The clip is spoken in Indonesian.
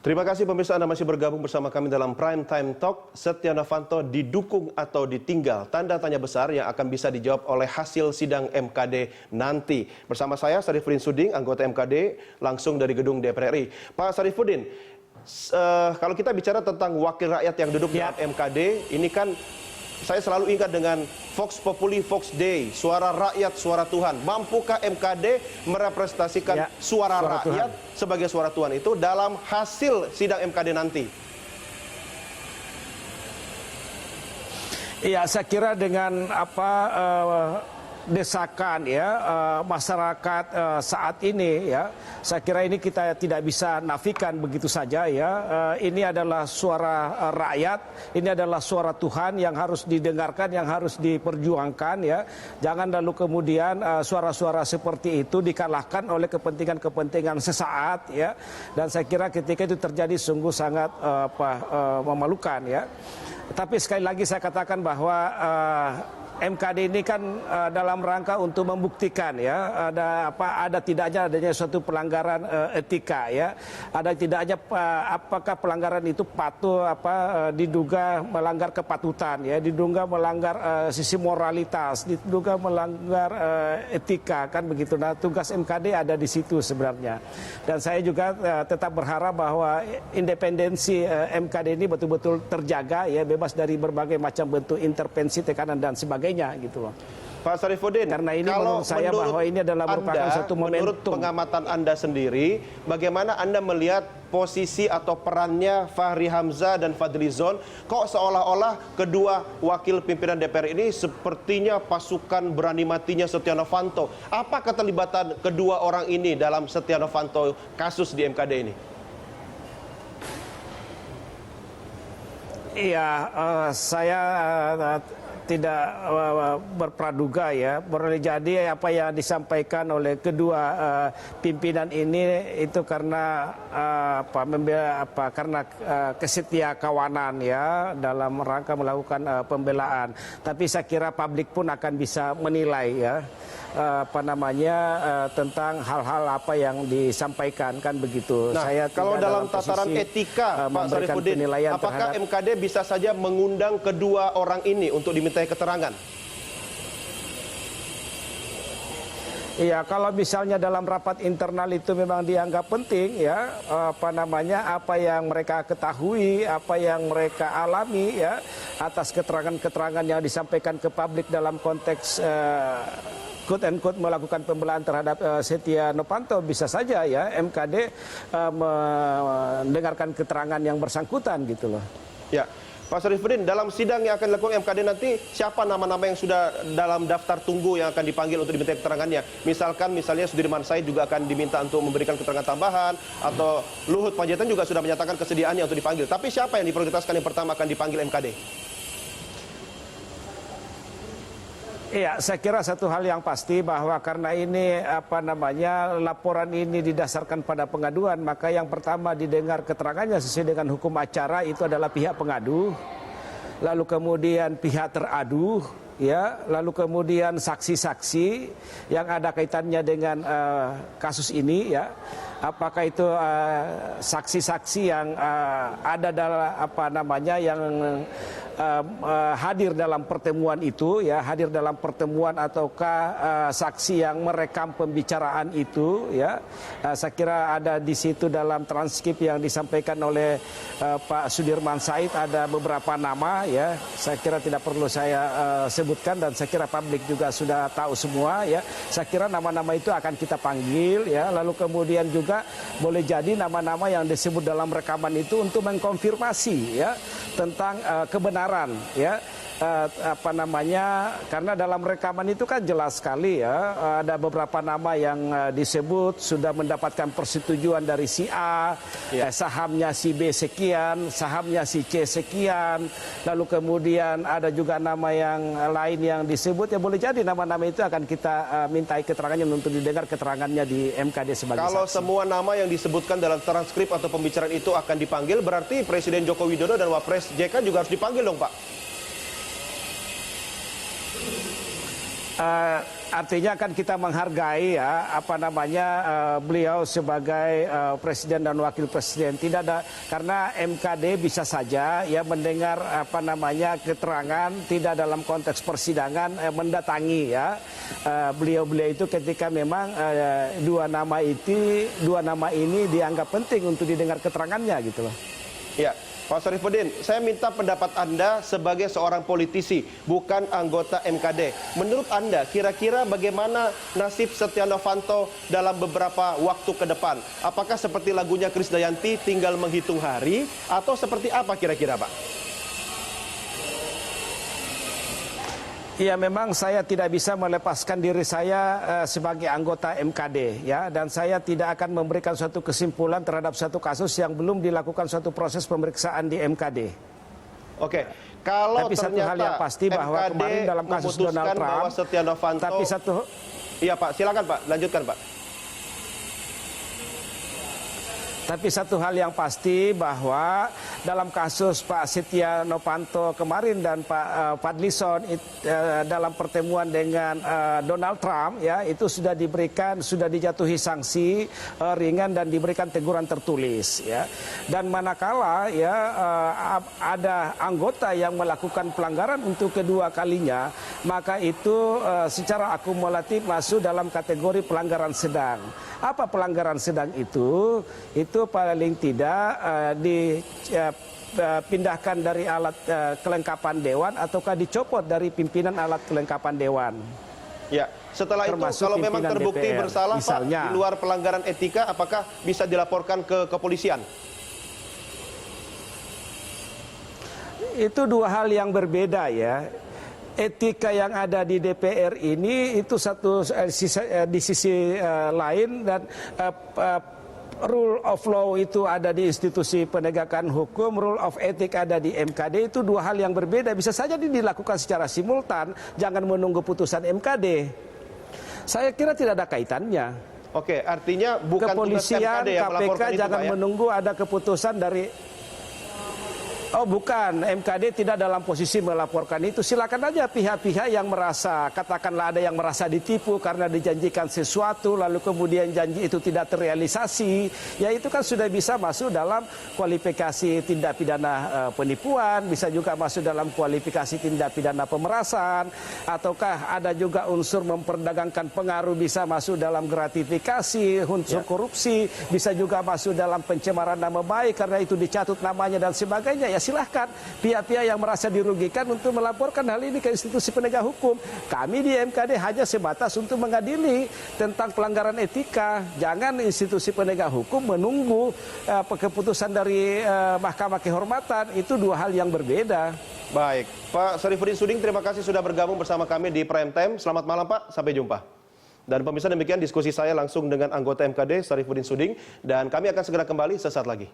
Terima kasih pemirsa, Anda masih bergabung bersama kami dalam Prime Time Talk. Setia Novanto didukung atau ditinggal? Tanda tanya besar yang akan bisa dijawab oleh hasil sidang MKD nanti. Bersama saya Syarifudin Suding, anggota MKD, langsung dari gedung DPR RI. Pak Syarifudin, kalau kita bicara tentang wakil rakyat yang duduk dalam MKD, ini kan saya selalu ingat dengan Vox Populi, Vox Dei, suara rakyat, suara Tuhan. Mampukah MKD merepresentasikan suara rakyat Tuhan sebagai suara Tuhan itu dalam hasil sidang MKD nanti? Iya, saya kira dengan desakan masyarakat saat ini saya kira ini kita tidak bisa nafikan begitu saja ini adalah suara rakyat, ini adalah suara Tuhan yang harus didengarkan, yang harus diperjuangkan jangan lalu kemudian suara-suara seperti itu dikalahkan oleh kepentingan-kepentingan sesaat dan saya kira ketika itu terjadi sungguh sangat memalukan tapi sekali lagi saya katakan bahwa MKD ini kan dalam rangka untuk membuktikan ada tidaknya adanya suatu pelanggaran etika ada tidaknya apakah pelanggaran itu patuh diduga melanggar kepatutan diduga melanggar sisi moralitas, diduga melanggar etika kan begitu. Nah, tugas MKD ada di situ sebenarnya. Dan saya juga tetap berharap bahwa independensi MKD ini betul-betul terjaga bebas dari berbagai macam bentuk intervensi, tekanan dan sebagainya gitu loh. Pak Syarifudin, karena ini menurut saya bahwa ini adalah merupakan satu momentum. Menurut pengamatan Anda sendiri, bagaimana Anda melihat posisi atau perannya Fahri Hamzah dan Fadlizon? Kok seolah-olah kedua wakil pimpinan DPR ini sepertinya pasukan berani matinya Setia Novanto. Apa keterlibatan kedua orang ini dalam Setia Novanto kasus di MKD ini? Iya, saya tidak berpraduga boleh jadi apa yang disampaikan oleh kedua pimpinan ini itu karena karena kesetia kawanan dalam rangka melakukan pembelaan. Tapi saya kira publik pun akan bisa menilai tentang hal-hal apa yang disampaikan kan begitu. Nah, saya kalau dalam tataran etika Pak Syarifudin, apakah MKD bisa saja mengundang kedua orang ini untuk dimintai keterangan? Iya, kalau misalnya dalam rapat internal itu memang dianggap penting apa yang mereka ketahui, apa yang mereka alami atas keterangan-keterangan yang disampaikan ke publik dalam konteks quote and quote melakukan pembelaan terhadap Setia Novanto, bisa saja MKD mendengarkan keterangan yang bersangkutan gitu loh. Ya, Pak Syarifudin, dalam sidang yang akan dilakukan MKD nanti, siapa nama-nama yang sudah dalam daftar tunggu yang akan dipanggil untuk diminta keterangannya? Misalnya Sudirman Said juga akan diminta untuk memberikan keterangan tambahan, atau Luhut Panjaitan juga sudah menyatakan kesediaannya untuk dipanggil. Tapi siapa yang diprioritaskan yang pertama akan dipanggil MKD? Iya, saya kira satu hal yang pasti bahwa karena ini laporan ini didasarkan pada pengaduan, maka yang pertama didengar keterangannya sesuai dengan hukum acara itu adalah pihak pengadu, lalu kemudian pihak teradu, lalu kemudian saksi-saksi yang ada kaitannya dengan kasus ini apakah itu saksi-saksi yang ada dalam yang hadir dalam pertemuan itu hadir dalam pertemuan ataukah saksi yang merekam pembicaraan itu saya kira ada di situ dalam transkrip yang disampaikan oleh Pak Sudirman Said ada beberapa nama saya kira tidak perlu saya sebutkan dan saya kira publik juga sudah tahu semua saya kira nama-nama itu akan kita panggil lalu kemudian juga boleh jadi nama-nama yang disebut dalam rekaman itu untuk mengkonfirmasi tentang kebenaran karena dalam rekaman itu kan jelas sekali ada beberapa nama yang disebut sudah mendapatkan persetujuan dari si A, sahamnya si B sekian, sahamnya si C sekian, lalu kemudian ada juga nama yang lain yang disebut boleh jadi nama-nama itu akan kita mintai keterangannya untuk didengar keterangannya di MKD sebagai saksi. Kalau semua nama yang disebutkan dalam transkrip atau pembicaraan itu akan dipanggil, berarti Presiden Joko Widodo dan Wapres JK juga harus dipanggil dong, Pak? Artinya kan kita menghargai ya beliau sebagai presiden dan wakil presiden. Tidak ada, karena MKD bisa saja ya mendengar keterangan tidak dalam konteks persidangan, mendatangi ya beliau-beliau itu ketika memang dua nama ini dianggap penting untuk didengar keterangannya gitu loh. Ya, Pak Syarifudin, saya minta pendapat Anda sebagai seorang politisi, bukan anggota MKD. Menurut Anda, kira-kira bagaimana nasib Setia Novanto dalam beberapa waktu ke depan? Apakah seperti lagunya Krisdayanti, tinggal menghitung hari, atau seperti apa kira-kira, Pak? Ya, memang saya tidak bisa melepaskan diri saya sebagai anggota MKD ya, dan saya tidak akan memberikan suatu kesimpulan terhadap satu kasus yang belum dilakukan suatu proses pemeriksaan di MKD. Oke, kalau tapi satu hal yang pasti bahwa MKD kemarin dalam kasus Donald Trump, bahwa Setia Novanto, tapi satu, iya Pak, silakan Pak, lanjutkan Pak. Tapi satu hal yang pasti bahwa dalam kasus Pak Setia Novanto kemarin dan Pak Fadlison dalam pertemuan dengan Donald Trump ya, itu sudah dijatuhi sanksi ringan dan diberikan teguran tertulis ya. Dan manakala ya ada anggota yang melakukan pelanggaran untuk kedua kalinya, maka itu secara akumulatif masuk dalam kategori pelanggaran sedang. Apa pelanggaran sedang itu? Itu paling tidak dipindahkan dari alat kelengkapan dewan ataukah dicopot dari pimpinan alat kelengkapan dewan. Ya, setelah termasuk itu kalau memang terbukti DPR, bersalah misalnya, Pak, di luar pelanggaran etika, apakah bisa dilaporkan ke kepolisian? Itu dua hal yang berbeda ya. Etika yang ada di DPR ini itu satu di sisi lain, dan rule of law itu ada di institusi penegakan hukum, rule of ethic ada di MKD. Itu dua hal yang berbeda. Bisa saja dilakukan secara simultan, jangan menunggu putusan MKD. Saya kira tidak ada kaitannya. Oke, artinya bukan kepolisian, tugas MKD yang KPK itu, jangan Pak, ya? menunggu ada keputusan dari. Oh bukan, MKD tidak dalam posisi melaporkan itu. Silakan aja pihak-pihak yang merasa, katakanlah ada yang merasa ditipu karena dijanjikan sesuatu, lalu kemudian janji itu tidak terrealisasi, ya itu kan sudah bisa masuk dalam kualifikasi tindak pidana penipuan, bisa juga masuk dalam kualifikasi tindak pidana pemerasan, ataukah ada juga unsur memperdagangkan pengaruh, bisa masuk dalam gratifikasi, unsur korupsi, bisa juga masuk dalam pencemaran nama baik karena itu dicatut namanya dan sebagainya. Ya silahkan pihak-pihak yang merasa dirugikan untuk melaporkan hal ini ke institusi penegak hukum. Kami di MKD hanya sebatas untuk mengadili tentang pelanggaran etika. Jangan institusi penegak hukum menunggu keputusan dari Mahkamah Kehormatan. Itu dua hal yang berbeda. Baik, Pak Syarifudin Suding, terima kasih sudah bergabung bersama kami di Prime Time. Selamat malam Pak, sampai jumpa. Dan pemirsa, demikian diskusi saya langsung dengan anggota MKD Syarifudin Suding, dan kami akan segera kembali sesaat lagi.